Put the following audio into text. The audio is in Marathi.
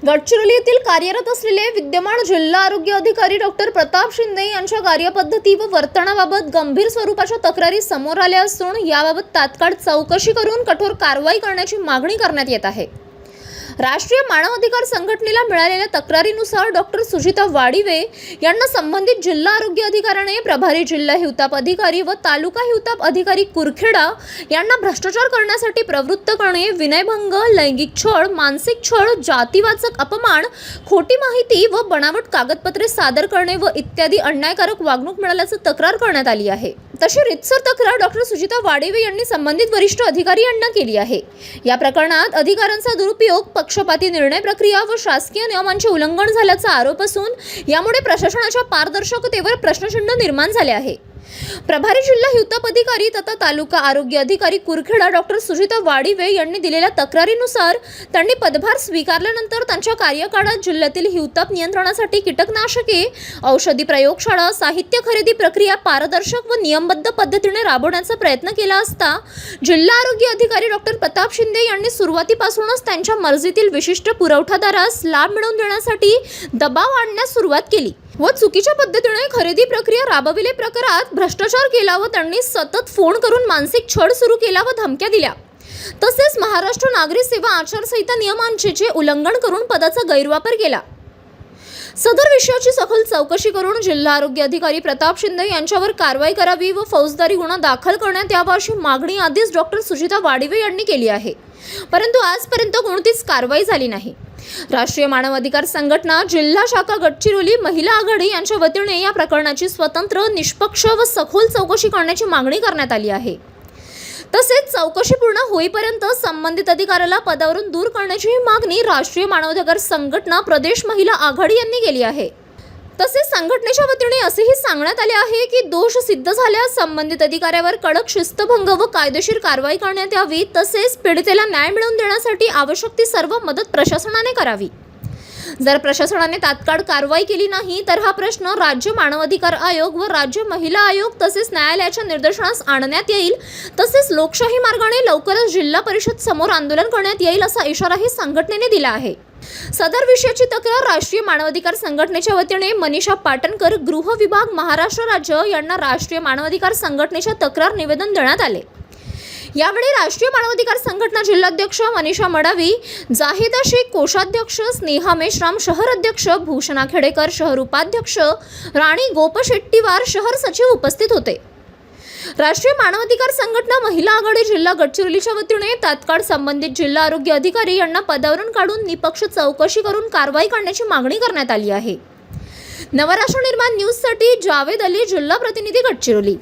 गडचिरोली येथील कार्यरत असलेले विद्यमान जिल्हा आरोग्य अधिकारी डॉक्टर प्रताप शिंदे यांच्या कार्यपद्धती व वर्तनाबाबत गंभीर स्वरूपाच्या तक्रारी समोर आल्या असून याबाबत तात्काळ चौकशी करून कठोर कारवाई करण्याची मागणी करण्यात येत आहे। राष्ट्रीय मानव अधिकार संघटनेला मिळालेल्या तक्रारीनुसार डॉक्टर सुजिता वाडिवे यांना संबंधित जिल्हा आरोग्य अधिकाऱ्याने प्रभारी जिल्हा हिवताप अधिकारी व तालुका हिवताप अधिकारी कुरखेडा यांना भ्रष्टाचार करण्यासाठी प्रवृत्त करणे, विनयभंग, लैंगिक छळ, मानसिक छळ, जातीवाचक अपमान, खोटी माहिती व बनावट कागदपत्रे सादर करणे व इत्यादी अन्यायकारक वागणूक मिळाल्याची तक्रार करण्यात आली आहे। तशी रितसर तक्रार डॉक्टर सुजिता वाडिवे यांनी संबंधित वरिष्ठ अधिकारी यांना केली आहे। या प्रकरणात अधिकाऱ्यांचा दुरुपयोग, पक्षपाती निर्णय प्रक्रिया व शासकीय नियमांचे उल्लंघन झाल्याचा आरोप असून यामुळे प्रशासनाच्या पारदर्शकतेवर प्रश्नचिन्ह निर्माण झाले आहे। प्रभारी जिल्हा हिवताप अधिकारी तथा तालुका आरोग्य अधिकारी कुरखेडा डॉक्टर सुजिता वाडिवे यांनी दिलेल्या तक्रारीनुसार त्यांनी पदभार स्वीकारल्यानंतर त्यांच्या कार्यकाळात जिल्ह्यातील हिवताप नियंत्रणासाठी कीटकनाशके, औषधी प्रयोगशाळा, साहित्य खरेदी प्रक्रिया पारदर्शक व नियमबद्ध पद्धतीने राबवण्याचा प्रयत्न केला असता जिल्हा आरोग्य अधिकारी डॉक्टर प्रताप शिंदे यांनी सुरुवातीपासूनच त्यांच्या मर्जीतील विशिष्ट पुरवठादारास लाभ मिळवून देण्यासाठी दबाव आणण्यास सुरुवात केली व चुकीच्या पद्धतीने खरेदी प्रक्रिया राबविले, प्रकारात भ्रष्टाचार केला व त्यांनी सतत फोन करून मानसिक छळ सुरू केला व धमक्या दिल्या। तसेच महाराष्ट्र नागरी सेवा आचारसंहिता नियमांचे उल्लंघन करून पदाचा गैरवापर केला। सदर विषयाची सखोल चौकशी करून जिल्हा आरोग्य अधिकारी प्रताप शिंदे यांच्यावर कारवाई करावी व फौजदारी गुन्हा दाखल करण्यात यावा अशी मागणी आधीच डॉक्टर सुजिता वाडिवे यांनी केली आहे, परंतु आजपर्यंत कोणतीच कारवाई झाली नाही। राष्ट्रीय मानव अधिकार संघटना जिल्हा शाखा गडचिरोली महिला आघाडी यांच्या वतीने या प्रकरणाची स्वतंत्र, निष्पक्ष व सखोल चौकशी करण्याची मागणी करण्यात आली आहे। तसेच चौकशी पूर्ण होईपर्यंत संबंधित अधिकाऱ्याला पदावरून दूर करण्याची मागणी राष्ट्रीय मानवाधिकार संघटना प्रदेश महिला आघाडी यांनी केली आहे। तसेच संघटनेच्या वतीने असेही सांगण्यात आले आहे की दोष सिद्ध झाल्यास संबंधित अधिकाऱ्यावर कडक शिस्तभंग व कायदेशीर कारवाई करण्यात यावी। तसेच पीडितेला न्याय मिळवून देण्यासाठी आवश्यक ती सर्व मदत प्रशासनाने करावी। जर प्रशासनाने तात्काळ कारवाई केली नाही तर हा प्रश्न राज्य मानवाधिकार आयोग व राज्य महिला आयोग तसेच न्यायालयाच्या निदर्शनास आणण्यात येईल। तसेच लोकशाही मार्गाने लवकरच जिल्हा परिषद समोर आंदोलन करण्यात येईल असा इशाराही संघटनेने दिला आहे। सदर विषयाची तक्रार राष्ट्रीय मानवाधिकार संघटनेच्या वतीने मनीषा पाटणकर, गृह विभाग, महाराष्ट्र राज्य यांना राष्ट्रीय मानवाधिकार संघटनेच्या तक्रार निवेदन देण्यात आले। यावेळी राष्ट्रीय मानवाधिकार संघटना जिल्हाध्यक्ष मनीषा मडावी, जाहिदा शेख कोषाध्यक्ष, स्नेहा मेश्राम शहर अध्यक्ष, भूषणा खेडेकर शहर उपाध्यक्ष, राणी गोपशेट्टीवार शहर सचिव उपस्थित होते। राष्ट्रीय मानवाधिकार संघटना महिला आघाडी जिल्हा गडचिरोलीच्या वतीने तात्काळ संबंधित जिल्हा आरोग्य अधिकारी यांना पदावरून काढून निष्पक्ष चौकशी करून कारवाई करण्याची मागणी करण्यात आली आहे। नवराष्ट्र निर्माण न्यूजसाठी जावेद अली, जिल्हा प्रतिनिधी, गडचिरोली।